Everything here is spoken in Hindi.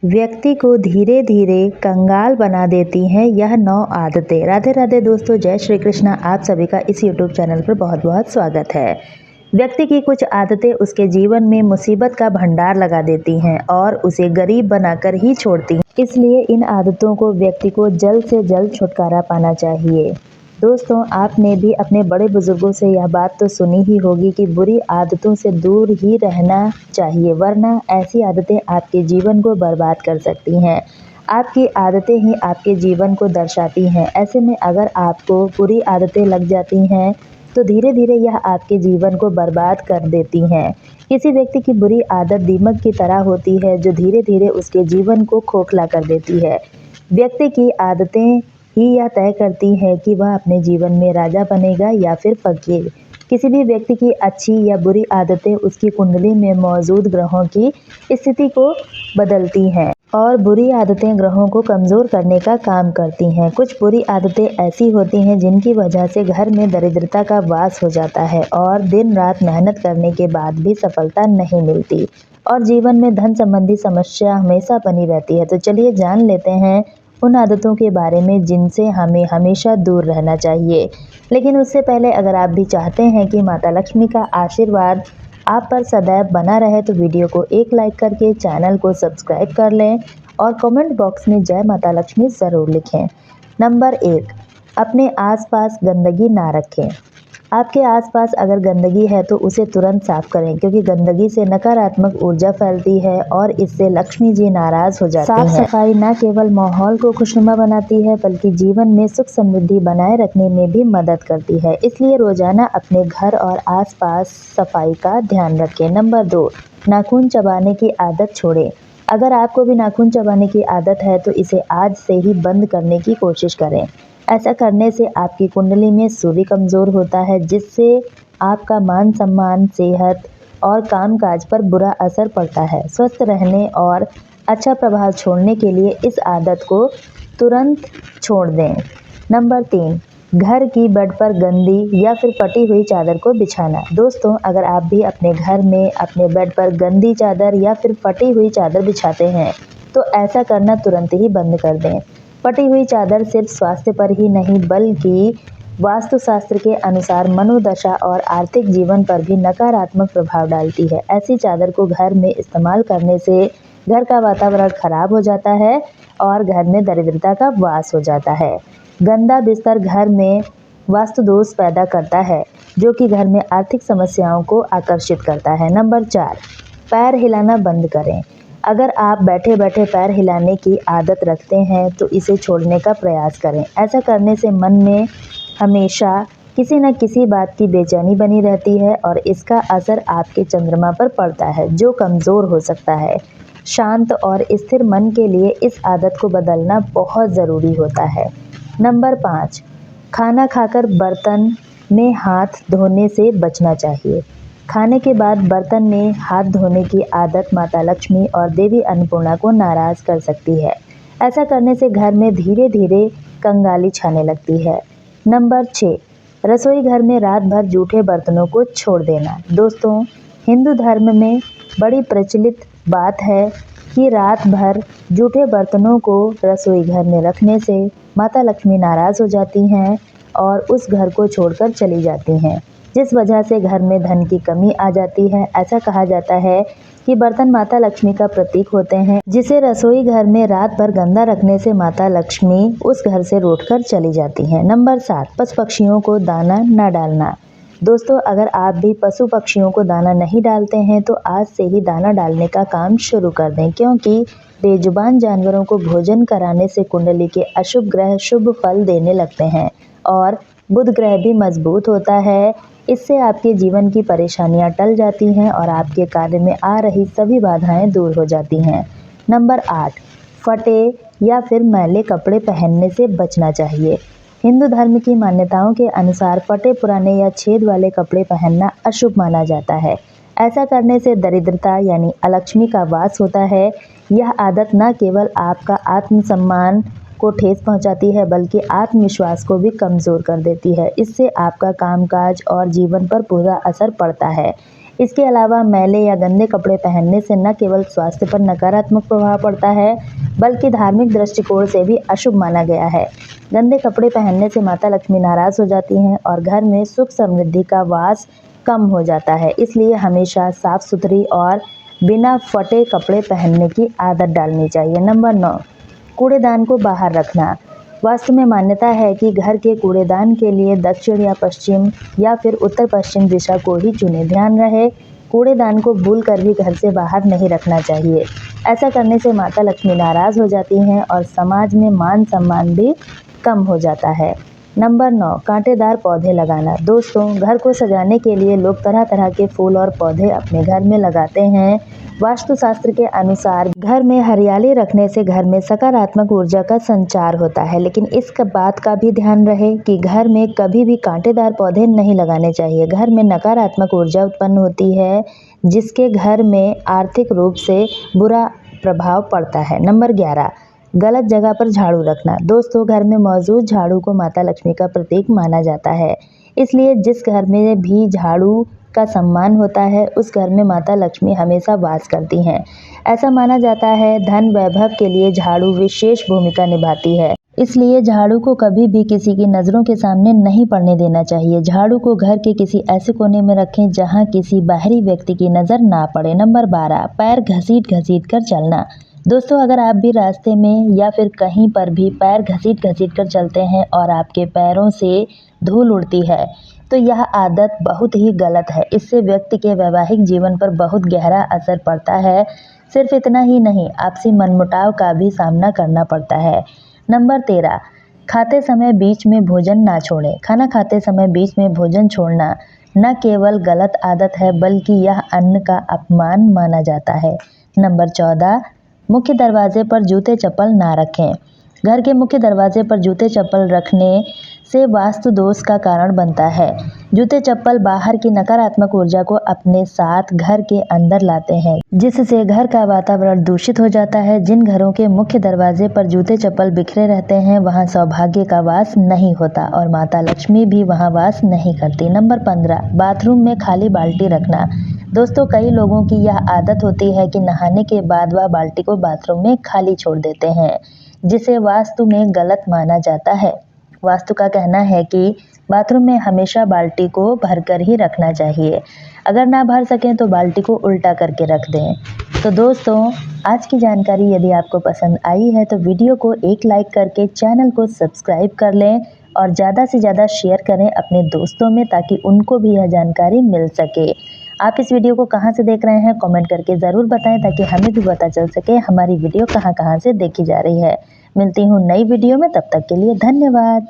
व्यक्ति को धीरे धीरे कंगाल बना देती हैं यह 9 आदतें। राधे राधे दोस्तों, जय श्री कृष्णा। आप सभी का इस यूट्यूब चैनल पर बहुत बहुत स्वागत है। व्यक्ति की कुछ आदतें उसके जीवन में मुसीबत का भंडार लगा देती हैं और उसे गरीब बनाकर ही छोड़ती हैं। इसलिए इन आदतों को व्यक्ति को जल्द से जल्द छुटकारा पाना चाहिए। दोस्तों, आपने भी अपने बड़े बुजुर्गों से यह बात तो सुनी ही होगी कि बुरी आदतों से दूर ही रहना चाहिए, वरना ऐसी आदतें आपके जीवन को बर्बाद कर सकती हैं। आपकी आदतें ही आपके जीवन को दर्शाती हैं। ऐसे में अगर आपको बुरी आदतें लग जाती हैं तो धीरे धीरे यह आपके जीवन को बर्बाद कर देती हैं। किसी व्यक्ति की बुरी आदत दीमक की तरह होती है जो धीरे धीरे उसके जीवन को खोखला कर देती है। व्यक्ति की आदतें ही यह तय करती है कि वह अपने जीवन में राजा बनेगा या फिर फकीर। किसी भी व्यक्ति की अच्छी या बुरी आदतें उसकी कुंडली में मौजूद ग्रहों की स्थिति को बदलती हैं और बुरी आदतें ग्रहों को कमज़ोर करने का काम करती हैं। कुछ बुरी आदतें ऐसी होती हैं जिनकी वजह से घर में दरिद्रता का वास हो जाता है और दिन रात मेहनत करने के बाद भी सफलता नहीं मिलती और जीवन में धन संबंधी समस्या हमेशा बनी रहती है। तो चलिए जान लेते हैं उन आदतों के बारे में जिनसे हमें हमेशा दूर रहना चाहिए। लेकिन उससे पहले अगर आप भी चाहते हैं कि माता लक्ष्मी का आशीर्वाद आप पर सदैव बना रहे तो वीडियो को एक लाइक करके चैनल को सब्सक्राइब कर लें और कमेंट बॉक्स में जय माता लक्ष्मी ज़रूर लिखें। नंबर 1, अपने आसपास गंदगी ना रखें। आपके आसपास अगर गंदगी है तो उसे तुरंत साफ करें, क्योंकि गंदगी से नकारात्मक ऊर्जा फैलती है और इससे लक्ष्मी जी नाराज हो जाती हैं। साफ सफाई न केवल माहौल को खुशनुमा बनाती है बल्कि जीवन में सुख समृद्धि बनाए रखने में भी मदद करती है। इसलिए रोजाना अपने घर और आसपास सफाई का ध्यान रखें। नंबर 2, नाखून चबाने की आदत छोड़ें। अगर आपको भी नाखून चबाने की आदत है तो इसे आज से ही बंद करने की कोशिश करें। ऐसा करने से आपकी कुंडली में सूर्य कमज़ोर होता है, जिससे आपका मान सम्मान, सेहत और कामकाज पर बुरा असर पड़ता है। स्वस्थ रहने और अच्छा प्रभाव छोड़ने के लिए इस आदत को तुरंत छोड़ दें। नंबर 3, घर की बेड पर गंदी या फिर फटी हुई चादर को बिछाना। दोस्तों, अगर आप भी अपने घर में अपने बेड पर गंदी चादर या फिर फटी हुई चादर बिछाते हैं तो ऐसा करना तुरंत ही बंद कर दें। फटी हुई चादर सिर्फ स्वास्थ्य पर ही नहीं बल्कि वास्तुशास्त्र के अनुसार मनोदशा और आर्थिक जीवन पर भी नकारात्मक प्रभाव डालती है। ऐसी चादर को घर में इस्तेमाल करने से घर का वातावरण खराब हो जाता है और घर में दरिद्रता का वास हो जाता है। गंदा बिस्तर घर में वास्तु दोष पैदा करता है, जो कि घर में आर्थिक समस्याओं को आकर्षित करता है। नंबर 4, पैर हिलाना बंद करें। अगर आप बैठे बैठे पैर हिलाने की आदत रखते हैं तो इसे छोड़ने का प्रयास करें। ऐसा करने से मन में हमेशा किसी न किसी बात की बेचैनी बनी रहती है और इसका असर आपके चंद्रमा पर पड़ता है, जो कमज़ोर हो सकता है। शांत और स्थिर मन के लिए इस आदत को बदलना बहुत ज़रूरी होता है। नंबर 5, खाना खाकर बर्तन में हाथ धोने से बचना चाहिए। खाने के बाद बर्तन में हाथ धोने की आदत माता लक्ष्मी और देवी अन्नपूर्णा को नाराज़ कर सकती है। ऐसा करने से घर में धीरे धीरे कंगाली छाने लगती है। नंबर 6, रसोई घर में रात भर जूठे बर्तनों को छोड़ देना। दोस्तों, हिंदू धर्म में बड़ी प्रचलित बात है कि रात भर जूठे बर्तनों को रसोई घर में रखने से माता लक्ष्मी नाराज़ हो जाती हैं और उस घर को छोड़कर चली जाती हैं, जिस वजह से घर में धन की कमी आ जाती है। ऐसा कहा जाता है कि बर्तन माता लक्ष्मी का प्रतीक होते हैं, जिसे रसोई घर में रात भर गंदा रखने से माता लक्ष्मी उस घर से रूठकर चली जाती हैं। नंबर 7, पशु पक्षियों को दाना न डालना। दोस्तों, अगर आप भी पशु पक्षियों को दाना नहीं डालते हैं तो आज से ही दाना डालने का काम शुरू कर दें, क्योंकि बेजुबान जानवरों को भोजन कराने से कुंडली के अशुभ ग्रह शुभ फल देने लगते हैं और बुध ग्रह भी मजबूत होता है। इससे आपके जीवन की परेशानियां टल जाती हैं और आपके कार्य में आ रही सभी बाधाएं दूर हो जाती हैं। नंबर 8, फटे या फिर मैले कपड़े पहनने से बचना चाहिए। हिंदू धर्म की मान्यताओं के अनुसार फटे पुराने या छेद वाले कपड़े पहनना अशुभ माना जाता है। ऐसा करने से दरिद्रता यानी अलक्ष्मी का वास होता है। यह आदत न केवल आपका आत्मसम्मान को ठेस पहुंचाती है बल्कि आत्मविश्वास को भी कमज़ोर कर देती है। इससे आपका कामकाज और जीवन पर बुरा असर पड़ता है। इसके अलावा मैले या गंदे कपड़े पहनने से न केवल स्वास्थ्य पर नकारात्मक प्रभाव पड़ता है, बल्कि धार्मिक दृष्टिकोण से भी अशुभ माना गया है। गंदे कपड़े पहनने से माता लक्ष्मी नाराज हो जाती हैं और घर में सुख समृद्धि का वास कम हो जाता है। इसलिए हमेशा साफ सुथरी और बिना फटे कपड़े पहनने की आदत डालनी चाहिए। नंबर 9, कूड़ेदान को बाहर रखना। वास्तु में मान्यता है कि घर के कूड़ेदान के लिए दक्षिण या पश्चिम या फिर उत्तर पश्चिम दिशा को ही चुने। ध्यान रहे, कूड़ेदान को भूल कर भी घर से बाहर नहीं रखना चाहिए। ऐसा करने से माता लक्ष्मी नाराज हो जाती हैं और समाज में मान सम्मान भी कम हो जाता है। नंबर 9, कांटेदार पौधे लगाना। दोस्तों, घर को सजाने के लिए लोग तरह तरह के फूल और पौधे अपने घर में लगाते हैं। वास्तुशास्त्र के अनुसार घर में हरियाली रखने से घर में सकारात्मक ऊर्जा का संचार होता है, लेकिन इस बात का भी ध्यान रहे कि घर में कभी भी कांटेदार पौधे नहीं लगाने चाहिए। घर में नकारात्मक ऊर्जा उत्पन्न होती है, जिसके घर में आर्थिक रूप से बुरा प्रभाव पड़ता है। नंबर 11, गलत जगह पर झाड़ू रखना। दोस्तों, घर में मौजूद झाड़ू को माता लक्ष्मी का प्रतीक माना जाता है, इसलिए जिस घर में भी झाड़ू का सम्मान होता है उस घर में माता लक्ष्मी हमेशा वास करती हैं। ऐसा माना जाता है धन वैभव के लिए झाड़ू विशेष भूमिका निभाती है, इसलिए झाड़ू को कभी भी किसी की नज़रों के सामने नहीं पड़ने देना चाहिए। झाड़ू को घर के किसी ऐसे कोने में रखें जहां किसी बाहरी व्यक्ति की नज़र ना पड़े। नंबर 12, पैर घसीट घसीट कर चलना। दोस्तों, अगर आप भी रास्ते में या फिर कहीं पर भी पैर घसीट घसीट कर चलते हैं और आपके पैरों से धूल उड़ती है, तो यह आदत बहुत ही गलत है। इससे व्यक्ति के वैवाहिक जीवन पर बहुत गहरा असर पड़ता है। सिर्फ इतना ही नहीं, आपसी मनमुटाव का भी सामना करना पड़ता है। नंबर 13, खाते समय बीच में भोजन ना छोड़ें। खाना खाते समय बीच में भोजन छोड़ना न केवल गलत आदत है, बल्कि यह अन्न का अपमान माना जाता है। नंबर 14, मुख्य दरवाजे पर जूते चप्पल ना रखें। घर के मुख्य दरवाजे पर जूते चप्पल रखने से वास्तु दोष का कारण बनता है। जूते चप्पल बाहर की नकारात्मक ऊर्जा को अपने साथ घर के अंदर लाते हैं, जिससे घर का वातावरण दूषित हो जाता है। जिन घरों के मुख्य दरवाजे पर जूते चप्पल बिखरे रहते हैं, वहां सौभाग्य का वास नहीं होता और माता लक्ष्मी भी वहां वास नहीं करती। नंबर 15, बाथरूम में खाली बाल्टी रखना। दोस्तों, कई लोगों की यह आदत होती है कि नहाने के बाद वह बाल्टी को बाथरूम में खाली छोड़ देते हैं, जिसे वास्तु में गलत माना जाता है। वास्तु का कहना है कि बाथरूम में हमेशा बाल्टी को भरकर ही रखना चाहिए। अगर ना भर सकें तो बाल्टी को उल्टा करके रख दें। तो दोस्तों, आज की जानकारी यदि आपको पसंद आई है तो वीडियो को एक लाइक करके चैनल को सब्सक्राइब कर लें और ज़्यादा से ज़्यादा शेयर करें अपने दोस्तों में, ताकि उनको भी यह जानकारी मिल सके। आप इस वीडियो को कहाँ से देख रहे हैं कमेंट करके ज़रूर बताएं, ताकि हमें भी पता चल सके हमारी वीडियो कहाँ कहाँ से देखी जा रही है। मिलती हूँ नई वीडियो में, तब तक के लिए धन्यवाद।